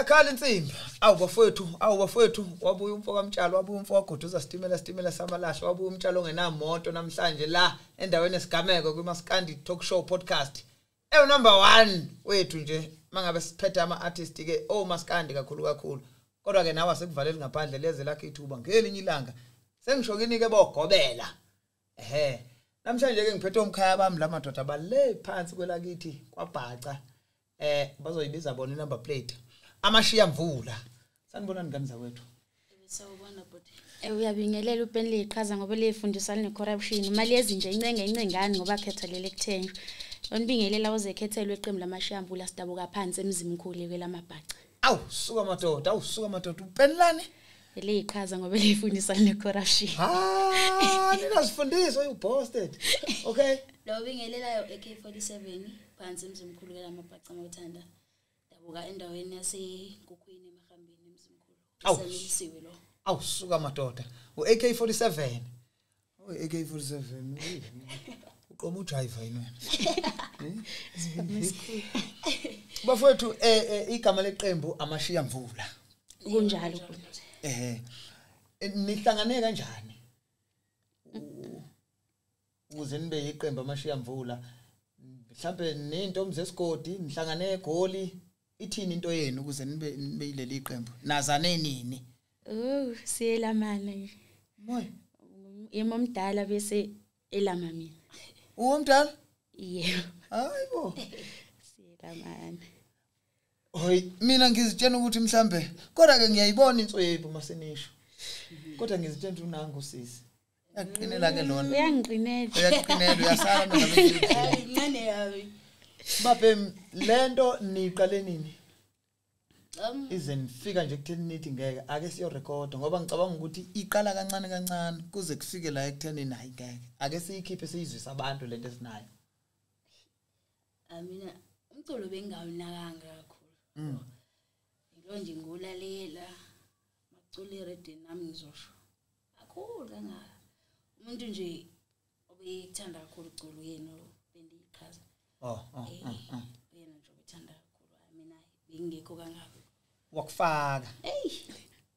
Iyakhala insimbi. Awubafowethu, wabuya umfoka kamtshalo, wabuya umfoka goduza sitimela samalahla, wabuya umtshalo ongenamoto namhlanje la endaweni esigameko kwiMaskandi talk show podcast. Number 1 wethu nje mangabe siphethe ama-artist ke Maskandi kakhulu. Kodwa ke nawe sekuvaleli ngaphandle leze lakhe ithuba ngelinye ilanga. Sengishokini ke bogobela. Namhlanje ke ngiphethe umkhaya bami la madoda bale phansi kwelakithi kwaBhaca. Bazoyibiza bona iNumber plate. Amashiyamvula. Sanibonani ngani zawethu? Sawubona bhuti. Uyabingelela upenle iqhaza ngoba lefundisa corruption. Imali ezinje incengane ngoba khethelele kuthenjwa. Onibingelela ozekhethelwe iqembu lamashiyamvula sidabuka phansi emzimkhulu kwelamaBhaca. Suka madoda, upenlani? Le iqhaza ngoba lefundisa corruption. Nina sifundiswa you posted. Okay. Lo bingelelayo AK47 phansi emzimkhulu kwelamaBhaca ngothanda. Dabuka endaweni yasekukhwini emahambini emzimkhulu. Selisiwe lo. Suka madoda. AK47. AK47. Uqoma ujive yini wena? Bafowethu igama leqembu Amashiyamvula. Kunjalo. Nihlangane kanjani? Ukuze nibe iqembu Amashiyamvula. Mhlambe nentombi zesigodi nihlangane egoli ithini into yenu ukuze nibe ileli iqembu? Nazane nini? Siyelamana nje. Moya. Yemomdala bese elama mina. Umdala? Yebo. Hayibo. Siyelamana. Mina ngizitshela ukuthi mhlambe kodwa ke ngiyayibona inswebhu masenisho. Kodwa ngizitshela unangu sisi. Uyaqinela ke lona. Uyaqinela uyasala ngabe. Ngane yawe. Baphe lento niqale nini? Ize nifika nje kutheni nithi ngeke ake siyo record ngoba ngicabanga ukuthi iqala kancane kuze kufike la ekuthenini hayi ngeke. Ake siyikhiphe siyizwisa abantu lento esinayo. Mina umculo bengawunakanga kakhulu. Yilo nje ngulalela macule ready nami ngizosho. Kakhulu kangaka. Umuntu nje obeyithanda kakhulu uculo yena bendiyiqhaza. Yena nje obethanda kakhulu. Mina bengekho kangaka. Wakufaka.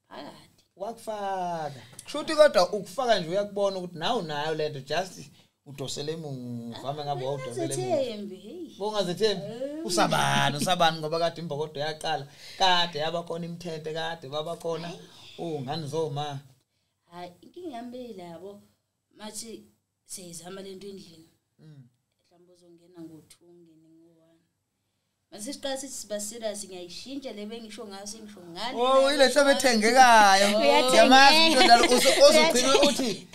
Phakathi. Wakufaka. Kushuthi kodwa ukufaka nje uyakubona ukuthi nawe nayo lento just udosele emuva ngabe wawudosele emuva. Bongazethembi. Usabani ngoba kade imbokodo yaqala. Kade yabakhona Imithente kade babakhona ngani Zoma. Hayi inkinga yambile yabo. Mathi siyizama lento endlini. Mhlawumbe uzongena ngo2 ngene ngo1. Mase siqala sithi siba serious ngiyayishintsha le bengisho ngayo sengisho ngale. Ile hlobo ethengekayo. Yamazi into dalo uzogcina uthi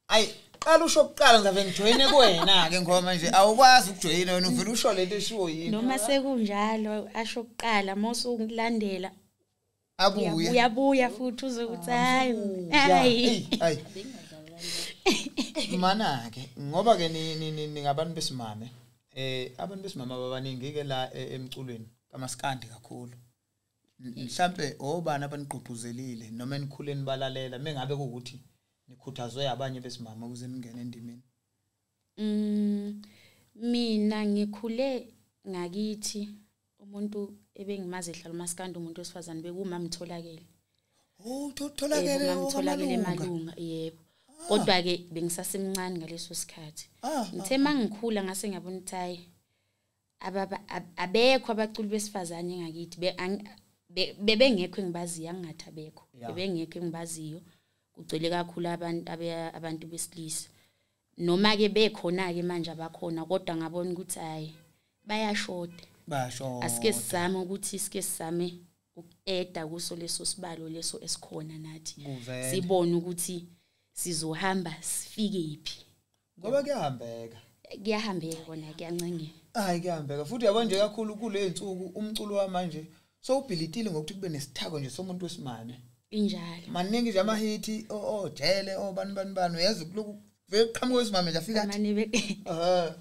ayi qala usho kuqala ngizabe ngijoyine kuwena ke ngoba manje awukwazi ukujoyina wena uvela usho lento eshiwo yini. Noma sekunjalo asho kuqala mose ungilandela. Uyabuya futhi uzokuthi hayi. Mana ke ngoba ke ningabantu besimame abantu besimama abaningi ke la emculweni kaMaskandi kakhulu mhlambe obani abaniqhuquzelile noma enikhuleni balalela mengabe ukuthi nikhuthazwe abanye besimama ukuze ningene endimeni. Mina ngikhule ngakithi umuntu ebengimazi ehlala uMaskandi umuntu wesifazane bekumama Mtholakele. Tholakele emalunga yebo. Kodwa ke bengisasemncane ngaleso sikhathi. Ngithe mangikhula ngase ngiyabona ukuthi abekho abaculi besifazane ngakithi bebengekho engibaziyo angathi abekho. Bebengekho engibaziyo. Kugcwele kakhulu abantu besilisa. Noma ke bekhona ke manje abakhona kodwa ngabona ukuthi hayi bayashoda. Asike sizame ukuthi sizame ukueda kuso leso sibalo leso esikhona nathi. Sibone ukuthi sizohamba sifike iphi. Ngoba kuyahambeka kona kuyancenge. Hayi kuyahambeka futhi yabo nje kakhulu kule insuku umculo wamanje so ubhilitile ngokuthi kube nesithako nje somuntu wesimane. Injalo. Maningi nje amahiti jele bani uyazi lokhu vele qhamuka wesimame nje afika.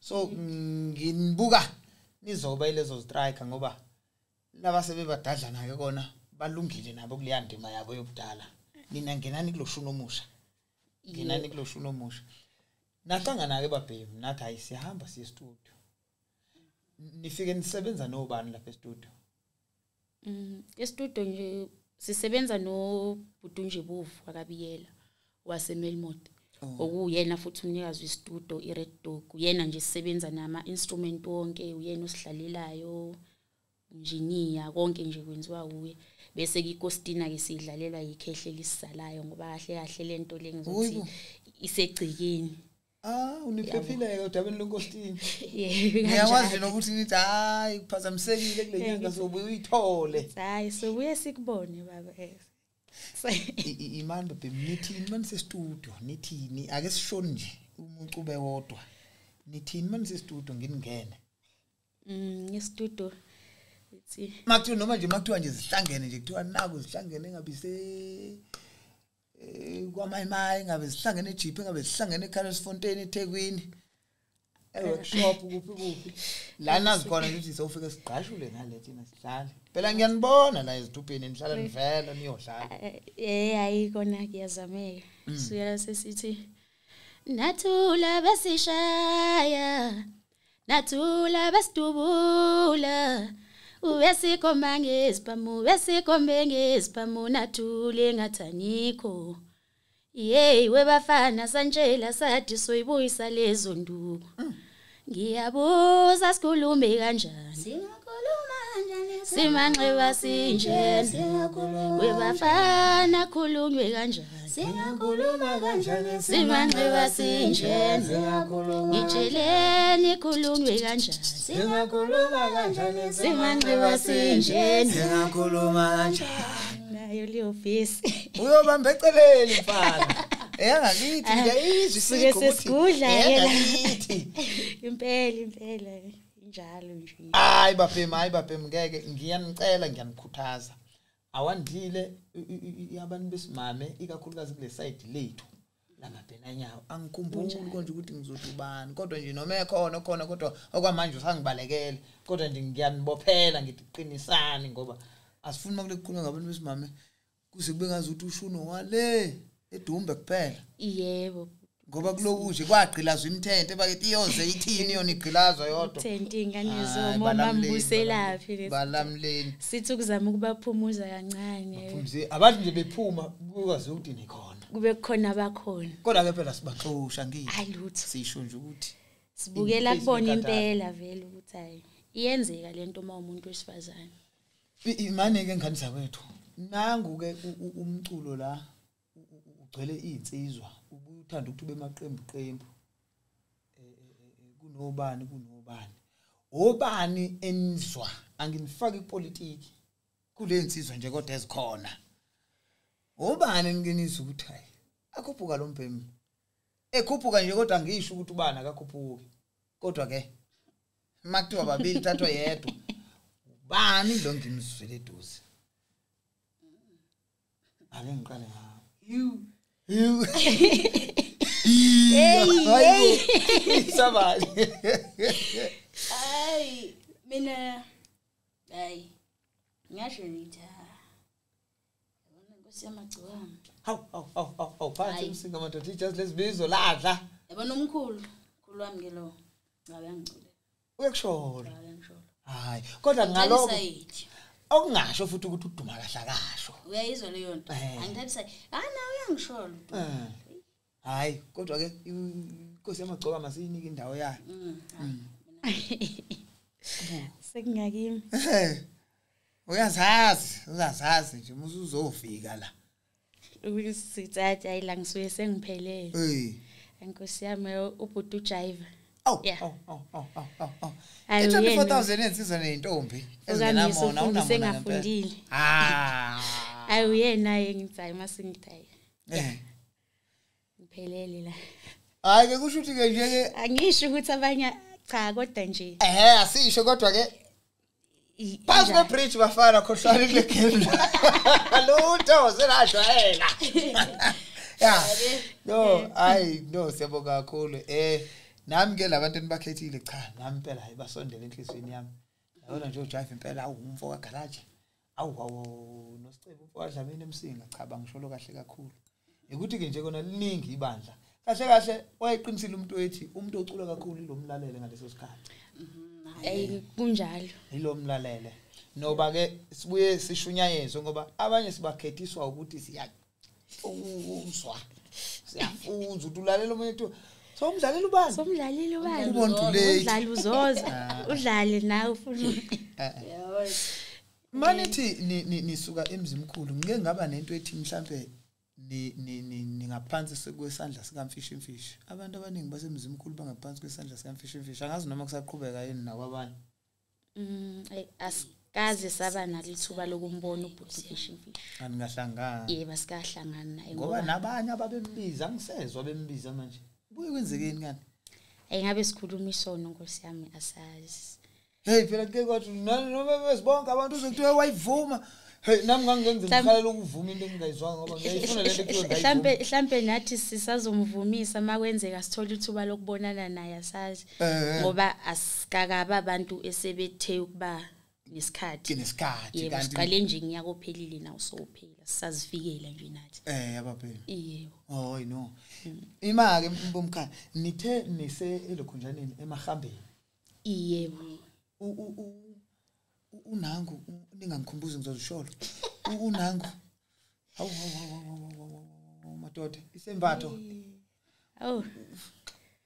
So nginibuka nizoba ilezo strike ngoba laba sebebadadla nayo kona balungile nabo kuleya ndima yabo yobudala. Nina ngenani kuloshuna omusha. Ngenani kuloshuna omusha. Nahlangana ke babhemu nathi hayi sihamba siye studio. Nifike nisebenza nobani lapha e studio? Estudio nje sisebenza no Budunje Bovu akabiyela waseMelmont. Okuyena futhi umnikazi westudio iRed Dog. Uyena nje sisebenza nama instrument wonke, uyena osidlalelayo, engineer konke nje kwenziwa uye. Bese ke iCostina ke sidlalelwa yikhehle lisalayo ngoba kahle kahle lento lengizothi isegcikeni. Uniphephile udabeni lonkosini. Yebo ngiyakwazi nokuthi nithi hayi kuphazamisekile kule nyanga sobuye uyithole. Hayi sobuye sikubone baba. Imani bebe nithini manise studio nithini ake sishone nje umuntu ube wodwa. Nithini manise studio ngingene. Ngestudio ithi makuthiwa noma nje makuthiwa nje sihlangene nje kuthiwa naku sihlangene ngabe se kwaMayimayi ngabe sihlangene eJipe ngabe sihlangene eCarlsfontein eThekwini workshop kuphi la nazi khona ukuthi sofika siqashule ngale thina sihlale phela ngiyanibona la ezidubheni nihlala nivela niyodlala hayi kona kuyazameka suyala sesithi nathula basishaya nathula basidubula uwesikhomba ngesiphamu wesikhombe ngesiphamu nathule ngathaniko yey webafana sanjela sathi soyibuyisa lezo nduku ngiyabuza sikhulume kanjani Singakhuluma kanjani simanxeba sinjeni webafana khulunywe kanjani Singakhuluma kanjani simanxeba sinjeni ngitsheleni khulunywe kanjani Singakhuluma kanjani simanxeba sinjeni singakhuluma kanjani nayo le office uyobamba eceleni mfana engakithi ngiyizwi suke sesigudla engakithi impela injalo nje hayi baphem ngeke ngiyanicela ngiyanikhuthaza awandile abantu besimame ikakhulukazi kule side lethu lamabhena nyawo angikhumbuli konje ukuthi ngizothi ubani kodwa nje noma ekhona kodwa okwamanje usangibalekele kodwa nje ngiyanibophela ngithi qinisani ngoba asifuni makule kukhulunywa ngabantu besimame kuze kube ngazi ukuthi ushuno wale edumbe kuphela yebo ngoba kuloku nje kwagqilazwa imithente bakithi iyoze ithini yona igqilazwa yodwa imithente ingane Zoma mambuselaphi balamleni sithi ukuzama ukubaphumuza kancane baphumuze abantu nje bephuma kukwazi ukuthi nikhona kube khona abakhona kodwa ke phela sibaxosha ngithi ayilutho sisho nje ukuthi sibukela kubona impela vele ukuthi hayi iyenzeka lento uma umuntu wesifazane imane ke ngani zakwethu nangu ke umculo la ugcwele izinsizwa ubuye uthanda ukuthi ube maqembu kunobani obani enizwa anginifaki ipolitiki kule insizwa nje kodwa ezikhona obani nginizwa ukuthi hayi akhuphuka lo mbhemu ekhuphuka nje kodwa ngisho ukuthi ubani akakhuphuki kodwa ke makuthiwa babili thathwa yedwa ubani lo ngimzwele eduze ake ngiqale ngawo hey sabali Ay mina ngisho ngithi yabona Nkosi yamagciwane hawu phansi umsinga madoda just lesibizo ladla yabona umkhulu wami ke lo ngabe angicule uyakushola ngiyangisholo hayi kodwa ngaloko okungasho futhi ukuthi uduma kahlakasho uyayizwa leyo nto angithathisa nawe uyangisholo hayi kodwa ke Nkosi yamagcoka masiyinike indawo yayo sekungakimi uyazazi nje uzofika la ukusithatha ayila ngisuye sengiphelele Nkosi yami ubhuti uJive Awu 4000 ensizwa nentombi ezingenamona unamona ayi uyena engithayi masingithayi ngiphelele la hayi ke kusho ukuthi ke nje angisho ukuthi abanye cha kodwa nje asisho kodwa ke Pass the bridge bafana khohlala kule game lutho selajwayela no siyabonga kakhulu nami ke labantu enibakhethile cha nami impela hayi basondela enhlizweni yami yabona nje uJive impela awumfo kaGaraje awu nosicebo umfo kaDlamini emsinga cha bangisholo kahle kakhulu ukuthi ke nje kona liningi ibandla kahle wayeqinisile umuntu wethi umuntu ocula kakhulu lo mlalele ngaleso sikhathi kunjalo yilo mlalele noba ke sibuye sishunyayezwe ngoba abanye sibakhethiswa ukuthi siyafuzwa siyafunza utulalela umuntu ethi somdlalela ubani udlala uzoza udlale nawe ufuna manithi nisuka emzimkhulu ngeke ngaba nento ethi mhlambe ningaphansi kwesandla sikamfishimfishi abantu abaningi basemzimkhulu bangaphansi kwesandla sikamfishimfishi angazi noma kusaqhubeka yini nakwabanye asikaze saba nalithuba lokumbona ubhutifishimfishi angahlangana yebo sikahlangana naye ngoba nabanye ababembiza ngisezwe bembiza manje buye kwenzekeni kanti ngabe sikhuluma isono Nkosi yami asazi hey phela ke kwathi noma bezibonke abantu uzokuthiwa wayivuma hey nami ngangenza ngikhalela ukuvuma into engingayizwanga ngoba ngiyayifuna lento ekuthiwa mhlambe nathi sisazomvumisa makwenzeka sithola ithuba lokubonana naye asazi ngoba asikakaba abantu esebethe ukuba nesikhathi kanti siqale nje ngiyako phelile nawo sophela sisazifikela nje nathi abaphela yebo oh no ima ke mbomkhaya nithe nise elokhunjaneni emahambeni yebo unangu ningangikhumbuzi ngizozisholo unangu hawu madoda isembatho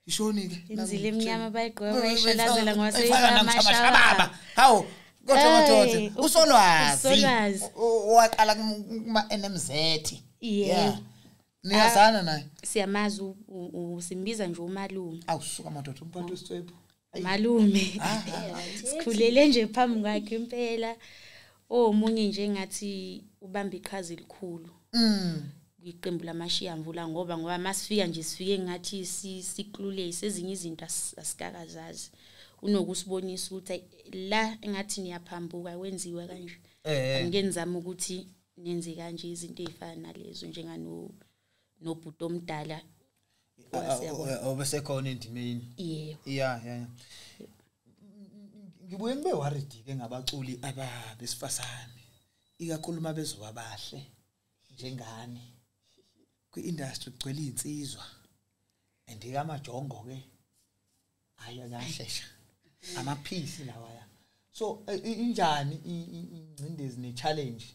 ishoni ke inzile eminyama bayigqoka bayishalazela ngwaseyamashaba hawu kodwa madoda usolwazi waqala kuma NMZ yeah niyazana naye siyamazi usimbiza nje umalume awusuka madoda umphathi wesithwebo malume sikhulele nje phambi kwakhe impela omunye nje ngathi ubamba iqhaza elikhulu kwiqembu laMashiyamvula ngoba masifika nje sifike ngathi siklule sezinye izinto asikakazazi unokusibonisa ukuthi la engathi niyaphambuka wenziwe kanje ngenzama ukuthi nenze kanje izinto ezifana nalezo njengano nobhuti omdala obesekhona endimeni yeah ngibuye ngibe worried ke ngabaculi abesifazane ikakhuluma bezoba bahle njengani kwi-industry kugcwele insizwa andika amajongo ke ayakashesha amaphisi lawa ya so injani ingcindezi ne challenge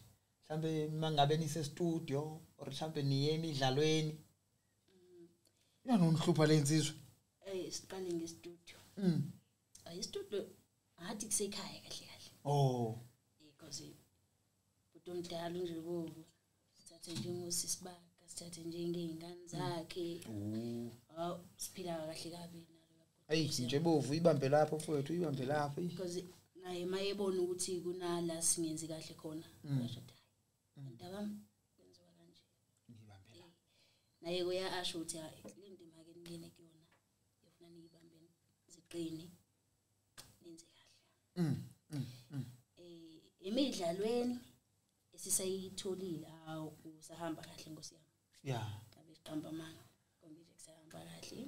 mhlambe mangabe nise studio or mhlambe niye emidlalweni nonhlupha lensizwe siqale ngestudio istudio ngathi kusekhaya kahle because utomdala nje bovu sithathe nje ngosisibaga sithathe nje ngezingane zakhe siphila kahle kabi nalo nje bovu ibambe lapho mfowethu ibambe lapho because naye mayebona ukuthi kunala singenzi kahle khona ngisho ndabami kwenziwa kanje ngibambe lapho naye uyasho ukuthi kulendima ke ngene kuyona yofuna niyibambe ziqine nenze kahle emidlalweni esisayitholile usahamba kahle Nkosi yami abesiqamba manga kombili kusahamba kahle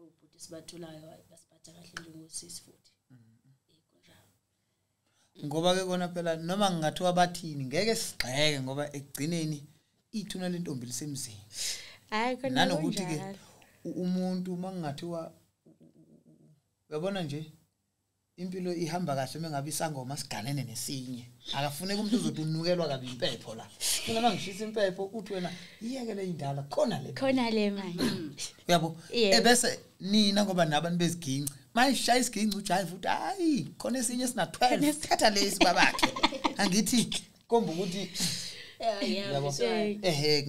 ubhuti sibathulayo basiphatha kahle njengosisi futhi kunjalo ngoba ke kona phela noma ngingathiwa bathini ngeke sigxeke ngoba ekugcineni ithuna lentombi lisemzini hayi khona nanokuthi ke umuntu mangingathiwa uyabona nje impilo ihamba kahle mengabe isangoma siganene nesinye akafuneka umuntu uzotunukelwa kabi impepho la mina mangishisa impepho uthi wena iyekele indala khona le manje uyabo ebese nina ngoba nabantu beziginci mayishaya isiginci ujayi futhi hayi khona esinye sina 12 thatha lesi babakhe angithi komba ukuthi yabo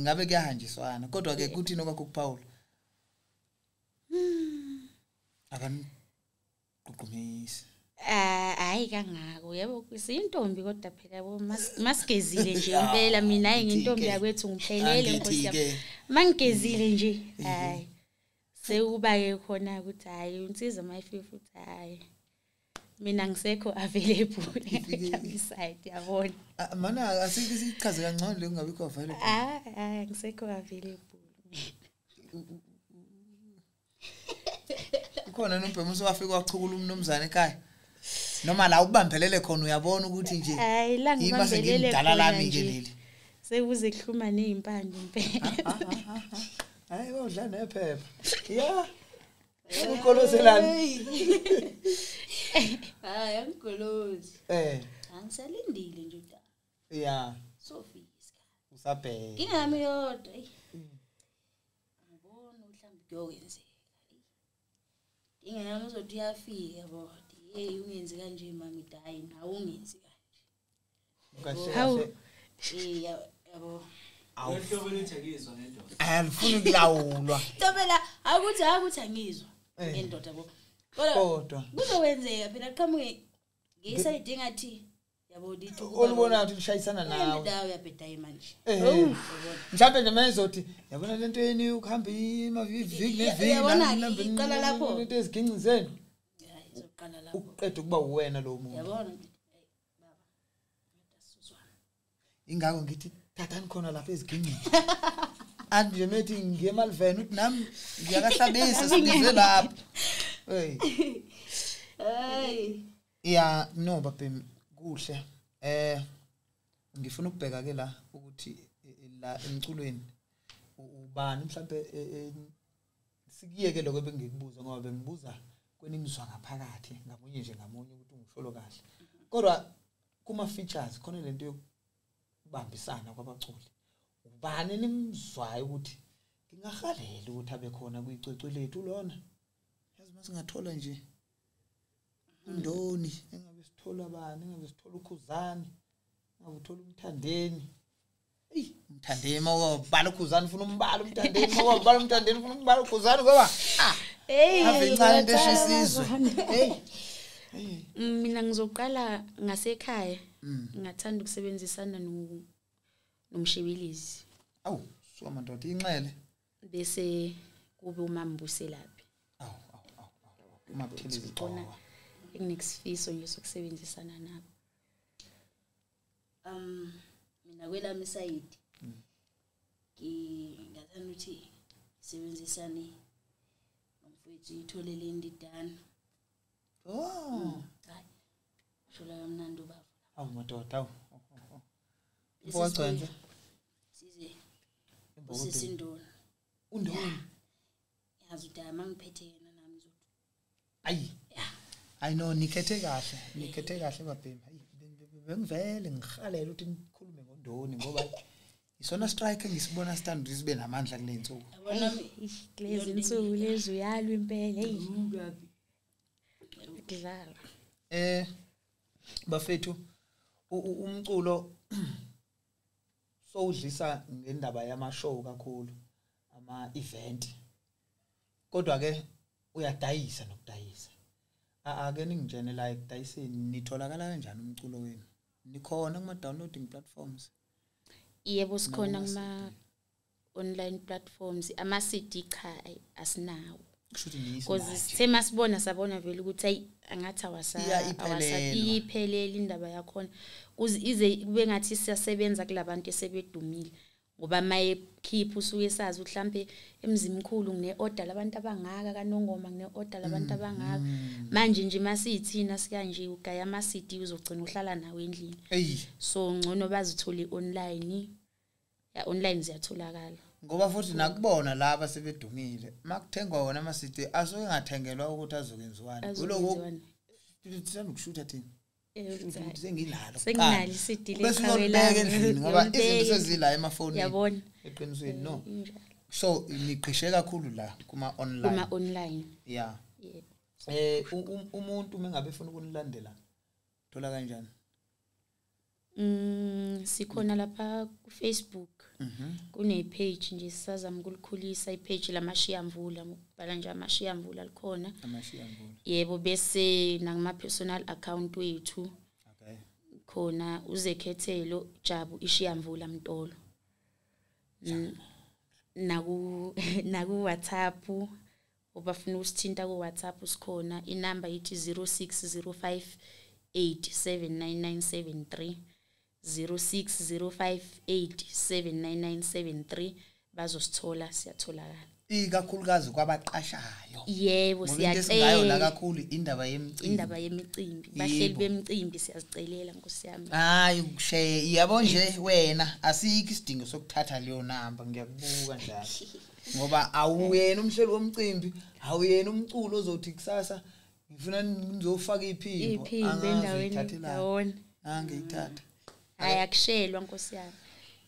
ngabe kuyahanjiswana kodwa ke kuthi nokwakho kuPaul akan kuqhumisa hayi kangako yebo kusintombi kodwa phela masigezile nje impela mina hayi ngintombi yakwethu ngiphelele Nkosi yami mangigezile nje hayi sekuba ke khona ukuthi hayi unsiza mayifika futhi hayi mina ngisekho available ngiside yabona mana asike sichaze kancane le ngabikho available ngisekho available khona nompema usowafika wachukula umnomzana ekhaya noma la ukubambelele khona uyabona ukuthi nje hayi la ngibambelele khona lami ke leli sekuze kuhluma nezimpande impela hayi udla nephepha yeah Ukoloselani. Hayi angikolozi. Angisalindile nje uDaba. Yeah. Sofika isikhathi. Usabheka. Ingami yodwa. Ngibona mhlawumbe kuyokwenzeka. Ingami uzothi uyafika yabo. Hey ungenzi kanje mami dayi nawe ungenzi kanje. Kahle. Yabo. Awuhlobo lethakizwa ngendoda. Ayalifuna ukulawulwa. Tobela akuthi angizwa ngendoda yabo. Kodwa kuzowenzeka phela qhamuke ngisayidinga ngathi yabo dithi olubona ukuthi lishayisana nawe. Ndawo yabhedayi manje. Mhlawumbe nje mayezothi yabona lento yeni ukuhamba imaviki neviki iqala lapho. Lento eziginci zenu. Hayi izoqala lapho. Uqeda ukuba uwena lo muntu. Yabona baba. Ngiyasuswana. Ingakho ngithi thathani khona lapha ezigingini. Athi nje methi ngemaliveni uthi nami ngiyakahlabisa sibize lapha. Hey. Hey. Yeah, no babhem kuhle. Ngifuna ukubheka ke la ukuthi la emculweni ubani mhlambe sikiyeke lokho bengikubuza ngoba bengibuza kwenimizwa ngaphakathi ngamunye nje ngamunye ukuthi ungisholo kahle. Kodwa kuma features khona lento yokubambisana kwabaculi. Ubani nimzwayo ukuthi ngingahalela ukuthi abe khona kwicwecwe lethu lona. Yazi masingathola nje indoni engabe sithola bani engabe sithola ukhuzani engabe uthola umthandeni. Umthandeni mawubala ukhuzani ufuna umbala umthandeni mawubala umthandeni ufuna umbala ukhuzani ngoba ave incane into eshisizwe. Mina ngizoqala ngasekhaya ngathanda ukusebenzisana nomshebelezi. Awu so amandoda inxele Bese kube umambuselaphi. Umabuthelezi khona enginesifiso nje sokusebenzisana nabo. Mina kwelami side ngingathanda ukuthi sisebenzisane nomfowethu itholele indidana. Hayi. Shola kamnandi ubaba. Awu madoda awu. Ubogcwenze. Size. Usisindona. Undoni. Yazi uDaba mangiphethe yena nami zothi. Ayi. I know nikhethe kahle babhemi. Hayi bengivele ngihalela ukuthi nikhulume ngondoni ngoba isona strike ngisibona stand sibe namandla kule nsuku. Yabona Lezi insuku lezi uyalwa impela hey. Kudlala. Bafethu umculo sowudlisa ngendaba yama show kakhulu ama event. Kodwa ke uyadayisa nokudayisa. Ake ningitshene la ekudayiseni nitholakala kanjani umculo wenu? Nikhona kuma downloading platforms? Yebo sikhona kuma online platforms ama CD cha asinawo. Kushuthi niyise Because sithema sibona sabona vele ukuthi hey angathi awasaphelele indaba yakhona. Ize kube ngathi siyasebenza kulabantu esebedumile. Ngoba maye keep usuke sazi mhlambe emzimkhulu ngine order labantu abangaka kanongoma ngine order labantu abangaka manje nje masithina sikanje ugaya ama CD uzogcina uhlala nawe endlini. So ngcono bazithole online. Ya online ziyatholakala. Ngoba futhi nakubona laba sebedumile makuthengwa wona ama CD asuke ngathengelwa ukuthi azokwenziwani. Kuloko sithanda ukushutha thina. Sengilalo. Senginali CD lekhawela endlini ngoba izinto sezila emafonini. Yabona. Eqinisweni no. So niqhishe kakhulu la kuma online. Kuma online. Yeah. Umuntu mengabe efuna ukunilandela thola kanjani? Sikhona lapha ku Facebook. Kune page nje sisazama ukulikhulisa ipage laMashiyamvula ukubhala nje Amashiyamvula likhona. Amashiyamvula. Yebo bese nakuma personal account wethu. Okay. Khona uzekhethelo Jabu Ishiyamvula Mtolo. Naku WhatsApp obafuna usithinta ku WhatsApp sikhona iNumber ithi 0605879973 0605879973 bazosithola siyatholakala. Ikakhulukazi kwabaqashayo. Yebo siyacela kakhulu indaba yemicimbi. Indaba yemicimbi. Bahleli bemicimbi siyazicelela nkosiyami. Hayi ukushe yabo nje wena asikho isidingo sokuthatha leyo number ngiyakubuka njalo. ngoba awuyena umhleli womcimbi awuyena umculo ozothi kusasa ngifuna ngizofaka iphimbo endaweni yawona angiyithatha ayakushelwa Nkosi yami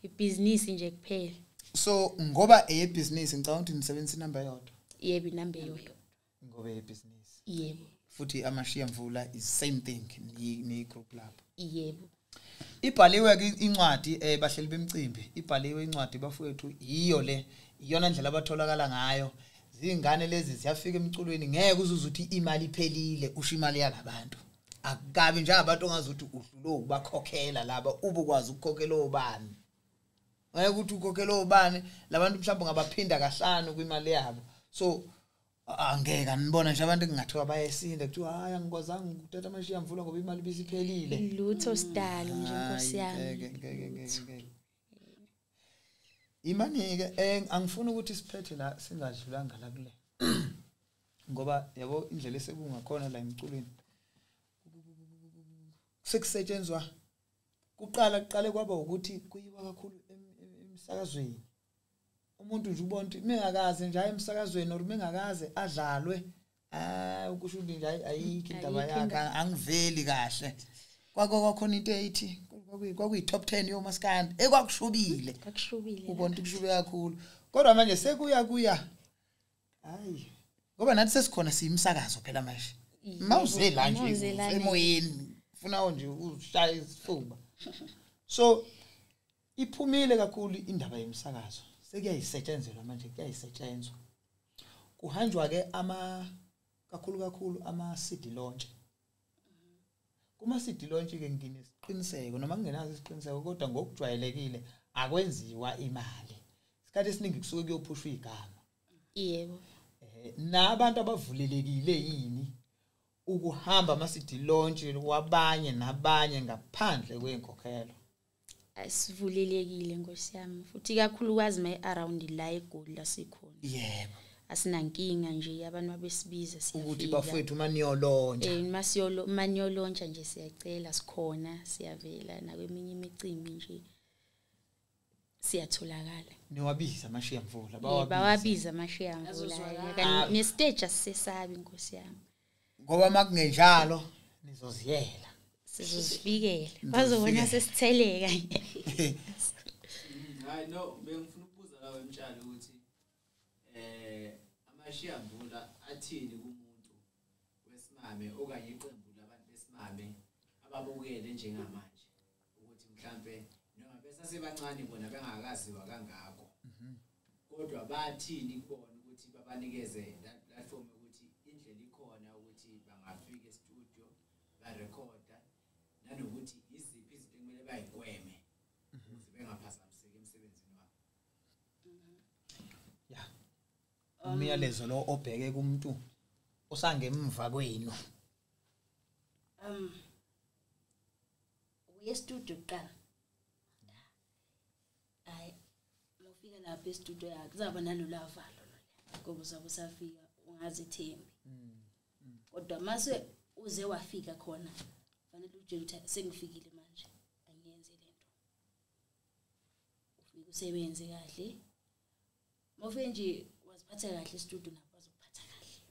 ibhizinisi nje kuphela so ngoba eyebusiness ngicabanga ukuthi nisebenzisa inamba yodwa yebo inamba yodwa ngoba eyebusiness yebo futhi Amashiyamvula is same thing ni group lapho yebo ibhaliwe ke incwadi bahleli bemcimbi ibhaliwe incwadi bafowethu iyo le iyona ndlela abatholakala ngayo zingane lezi ziyafika emculweni ngeke uzuzuthi imali iphelile usho imali yalabantu akukabi nje abantu ongazuthi udlulo ukubakhokhela laba ubukwazi ukukhokhela obani ngeke ukuthi ukhokhela obani labantu mhlawumbe ngabaphinda kahlanu kwimali yabo so angeke anibona nje abantu engingathiwa bayesinda kuthiwa hayi angikwazanga ukuthatha Amashiyamvula ngoba imali bisiphelile lutho sidalo nje Nkosi yami imani ke angifuni ukuthi siphethe la singadlulanga la kule ngoba yabo indlela esekunga khona la emculweni sekusetshenzwa kuqale kwaba ukuthi kuyiwa kakhulu emsakazweni umuntu nje ubona ukuthi mengakaze nje emsakazweni or mengakaze adlalwe ukusho ukuthi nje ayikho indaba yakhe angiveli kahle kwakhona into ethi kwakuyi top 10 yoMaskandi ekwakushubile ubona ukuthi kushube kakhulu kodwa manje sekuya hayi ngoba nathi sesikhona siyimsakazo phela manje mawuze la nje emoyeni ufuna nje ushaya isifuba so iphumile kakhulu indaba yemsakazo sekuyayisetshenzelwa manje kuyayisetshenzwa kuhanjwa ke kakhulu ama CD launch kuma CD launch ke nginesiqiniseko noma kungenazo isiqiniseko kodwa ngokujwayelekile akwenziwa imali isikhathi esiningi kusuke kuyophushwa igama yebo nabantu abavulelekile yini ukuhamba ama CD launch wabanye nabanye ngaphandle kwenkokhelo asivulelekile Nkosi yami futhi ikakhulukazi my around la eGoli la sikhona yebo asinankinga nje abantu abesibiza siyafika ukuthi bafowethu maniyolontsha maniyolontsha nje siyacela sikhona siyavela nakweminye imicimbi nje siyatholakala niwabiza Amashiyamvula bawabiza Amashiyamvula ne stage asisesabi Nkosi yami ngoba makungenjalo nizoziyela sizozifikela bazobona sesitheleka hayi no bengifuna ukubuza lawe emtshalo ukuthi Amashiyamvula athini kumuntu wesimame okanye iqembu labantu besimame ababukele njengamanje ukuthi mhlambe noma besasebancane bona bengakaziwa kangako kodwa bathini kubona ukuthi babanikeze platform ukuthi indlela ikhona ukuthi bangafika e-studio ba recorda nanokuthi iziphi izinto kumele bayigweme ukuze bengaphazamiseki emsebenzini wabo umyalezo lo obheke kumuntu osangemva kwenu uye studio qala ay mawufika lapha e-studio yakhe kuzaba nalola valo ngoba uzabusafika ungazithembi kodwa mase uze wafika khona fanele ujutha sengifikile manje angiyenze lento ufike usebenze kahle mawufike nje waziphatha kahle e-studio napho bazokuphatha kahle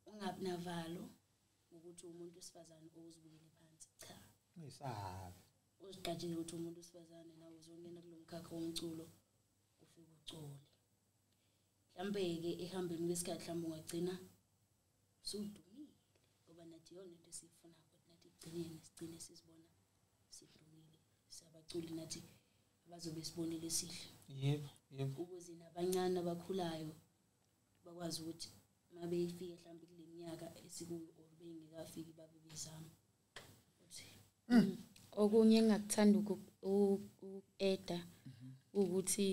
ungabi navalo ukuthi umuntu wesifazane ozibukele phansi cha ngisabe uziqatshile ukuthi umuntu wesifazane nawe uzongena kulomkhakha womculo ufike ucole mhlambe ke ehambeni kwesikhathi mhlawumbe ungagcina sudumile ngoba nathi yona into esifuna ukuthi nathi sigcine sizibona sidumile sabaculi nathi abazobe sibonile sihle yebo ukuze nabancane abakhulayo bakwazi ukuthi mabe ifike mhlawumbe kule minyaka esikuyo bengekafiki babe bezama uthi okunye engakuthanda ukueda ukuthi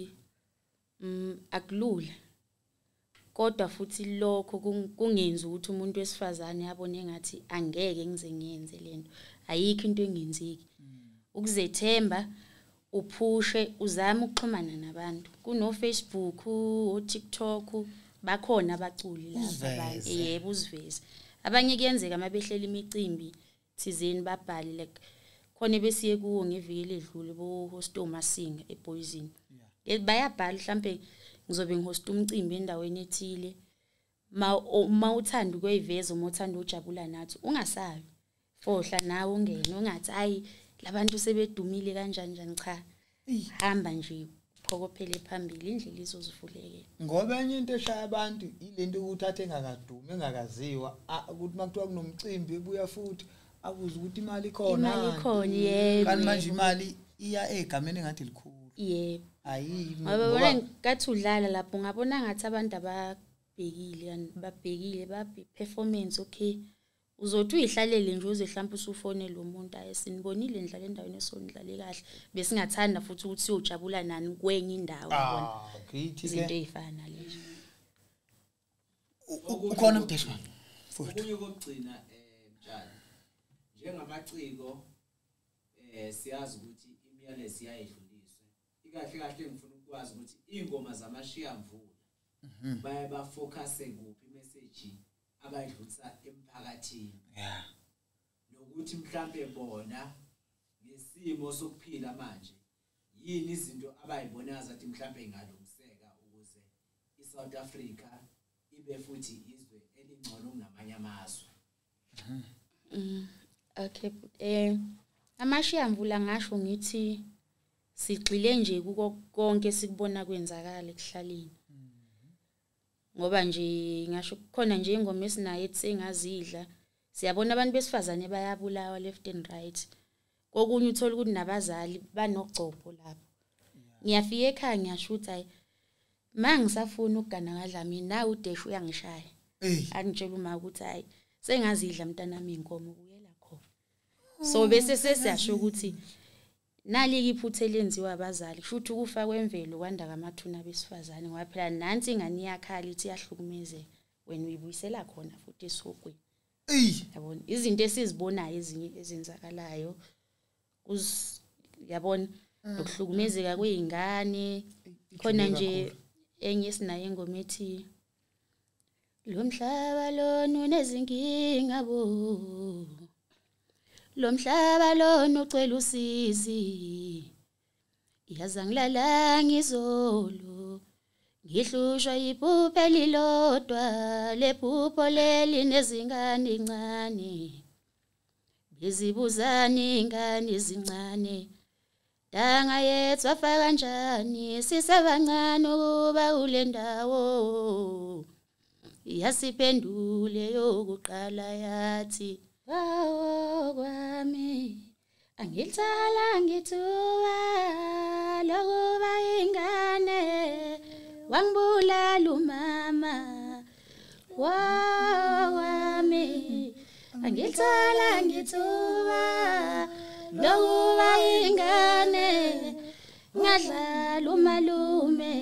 akulula kodwa futhi lokho kungenza ukuthi umuntu wesifazane yabone ngathi angeke ngize ngiyenze lento ayikho into engenzeki ukuzethemba uphushe uzama ukuxhumana nabantu kuno Facebook o TikTok bakhona abaculi lapha abantu yebo uziveze abanye kuyenzeka mabehlela imicimbi thizeni babhali like khona besiye kuwo ngeviki ledlule bo Zoma singa eBoyzini bayabhala mhlambe ngizobe ngihost umcimbi endaweni ethile ma uthanda ukuyiveza uma uthanda ujabula nathi ungasabi fohla nawe ungene ungathi hayi labantu sebedumile kanjani cha hamba nje phokophele phambili indlela izozivuleke ngoba enye into eshaya abantu ilento ukuthatha engakadume engakaziwa ukuthi makuthiwa kunomcimbi ebuya futhi abuza ukuthi imali ikhona yebo kanti manje imali iya egameni engathi likhulu yebo ayi ngoba ngathi udlala lapho ngabona ngathi abantu babhekile performance okay uzothi uyihlalele nje uze mhlawumbe usufonela umuntu ayesinibonile ndlala endaweni esonidlale kahle besingathanda futhi ukuthi siyojabula nani kwenye indawo yabona ngithi izinto ezifana lezo ukhona mdeshman futhi okunye kokugcina mtshali njengamaciko siyazi ukuthi imiyalezo iyayidluliswe ikahle kahle ngifuna ukwazi ukuthi ingoma zaMashiyamvula baye bafocuse kuphi message abayidlulisa emphakathini nokuthi mhlambe bona ngesimo sokuphila manje yini izinto abayibona zathi mhlambe ingalungiseka ukuze iSouth Africa ibe futhi izwe elingcono kunamanye amazwe. Okay Amashiyamvula ngasho ngithi sigxile nje kuko konke sikubona kwenzakala ekuhlaleni ngoba nje ngasho khona nje ingoma esinayo ethi sengazidla siyabona abantu besifazane bayabulawa left and right kokunye uthola ukuthi nabazali banogcopho lapho ngiyafika ekhaya ngiyasho ukuthi hayi mangisafuna ukugana ngadla mina nawe udeshe uyangishaya angitshela uma ukuthi hayi sengazidla mntanami inkomo ubuyela khona so bese sesiyasho ukuthi nalike iphuthe lenziwa abazali futhi ukufa kwemvelo kwanda kamathuna besifazane ngoba phela nansi ingane yakhala ithi yahlukumezeka wena uyibuyisela khona futhi esokweni yabona izinto esizibonayo ezinye ezenzakalayo yabona ukuhlukumezeka kweingane khona nje enye sinayo ingoma ethi lo mhlaba lona unezinkinga bo lo mhlaba lona ucela usizi yaza ngilala ngizolo ngihlushwa iphupho elilodwa lephupho leli nezingane ezincane bezibuzani ingane ezincane danga yethu afa kanjani sisebancane ukuba ule ndawo yasiphendule yokuqala yathi wawo kwami angilithala ngithuka lokuba ingane wangibulala umama wawo kwami angilithala ngithuka lokuba ingane ngadlala umalume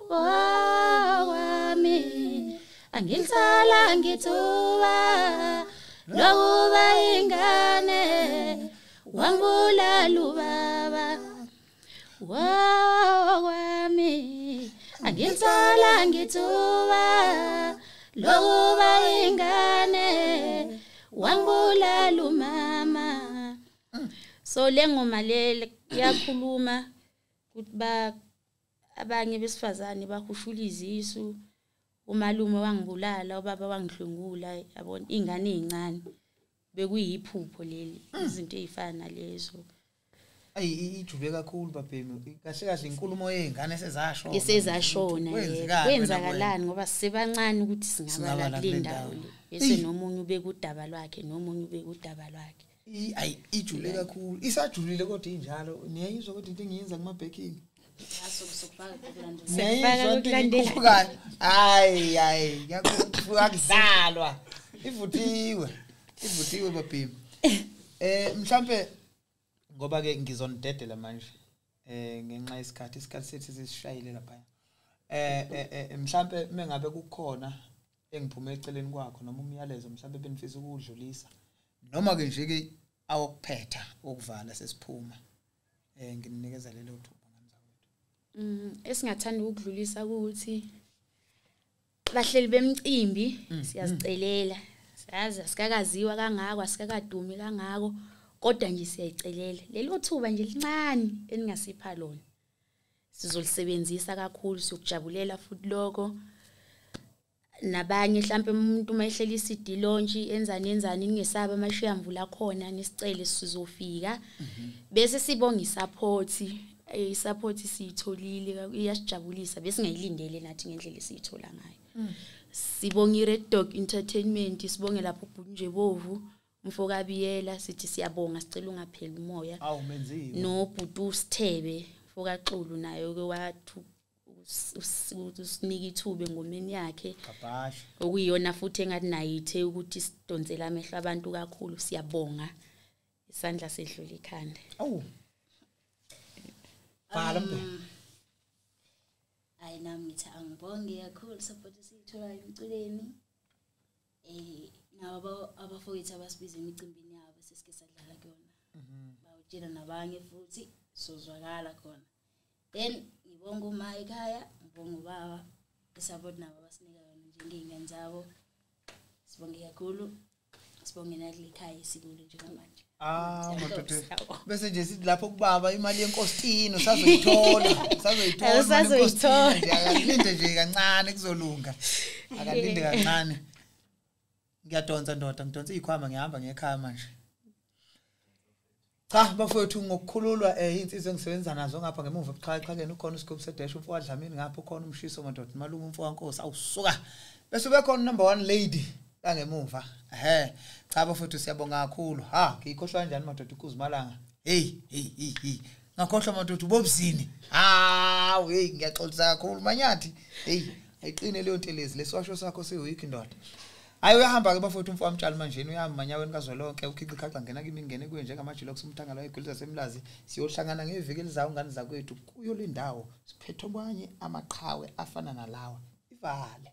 wawo kwami angilithala ngithuka lokuba ingane wangibulala ubaba wawo kwami angilithala ngithuka lokuba ingane wangibulala umama so lengoma le yakhuluma ukuthi abanye besifazane bahushula izisu umalume wangibulala ubaba wangihlungula yabona ingane ezincane bekuyiphupho leli izinto ezifana lezo ayi ijube kakhulu babhemi kahle kahle inkulumo yezingane sezashona kwenzakalani ngoba sisebancane ukuthi singaba la kule ndawo le bese nomunye ubeka udaba lwakhe nomunye ubeka udaba lwakhe ayi ijule kakhulu isajulile kodwa injalo niyayizwa ukuthi into engiyenza kumabheking sekufaka ukulandela hayi yakudlalwa ivuthiwe babhemi mhlambe ngoba ke ngizonidedela manje ngenxa yesikhathi sethi sisishayile lapha mhlambe mengabe kukhona engiphume eceleni kwakho noma umyalezo mhlambe benifisa ukudlulisa noma ke nje ke awokuphetha ukuvala sesiphuma ngininikeza lelo thuba ngamzawethu esingathanda ukudlulisa ukuthi bahleli bemcimbi siyazicelela siyazi asikakaziwa kangako asikakadumi kodwa nje siyayicelela lelo thuba nje lincane eningasipha lona sizolisebenzisa kakhulu siyokujabulela futhi lokho nabanye mhlambe umuntu mayihleli isidi launch enzani ningesaba Amashiyamvula khona nisicele sizofika bese sibonga isupport siyitholile iyasijabulisa bese ngayilindele nathi ngendlela esiyithola ngayo sibonga iRed Dog Entertainment sibonge lapho ubunje bovu mfoka biyela sithi siyabonga sicela ungapheli umoya menziwe no Bhutu Sithebe mfoka Xulu nayo ke wathu usinika ithuba engomeni yakhe kabasha okuyiyona futhi engathi nayithe ukuthi sidonsela amehlo abantu kakhulu siyabonga isandla sedlula ikhanda bhala mbe nami ngithi angibonge kakhulu support esiyithola emculweni nabo abafowethu abasibiza emicimbini yabo sesike sadlala kuyona bawutshela nabanye futhi sozwakala khona then ngibonga uma ekhaya ngibonga ubaba support nabo basinika yona njengeyingane zabo sibonge kakhulu sibonge nalekhaya sikulo njengamanje madoda bese nje sithi lapho kubaba imali yenkositini sazoyithola akalinde nje kancane kuzolunga akalinde kancane ngiyadonsa ndoda ngidonsa izikhwama ngihamba ngekhaya manje cha bafowethu ngokukhululwa insizwe engisebenza nazo ngapha ngemuva ebuxhakaxhakeni ukhona uScope sedash umfowabo Dlamini ngapha ukhona umshiso madoda malume umfowabo Nkosi awusuka bese ube khona number 1 lady langemuva cha bafowethu siyabonga kakhulu ngiyikhohlwa kanjani madoda ukuzimalanga hey ngakhohlwa madoda ubobuzini ngiyaxolisa kakhulu manyathi ayiqine leyo ntelezi lesiwasho sakho seweek ndoda hayi uyahamba ke bafowethu umfowabo Mtshali manje uyahamba manyaweni kazwelonke ukhiqa ikhaqha ngena kimi ngene kuye njengamajilo kusumthangala wegoli zaseMlazi siyohlangana ngeviki elizayo ngani zakwethu kuyo le ndawo siphethe kwanye amaqhawe afana nalawa ivale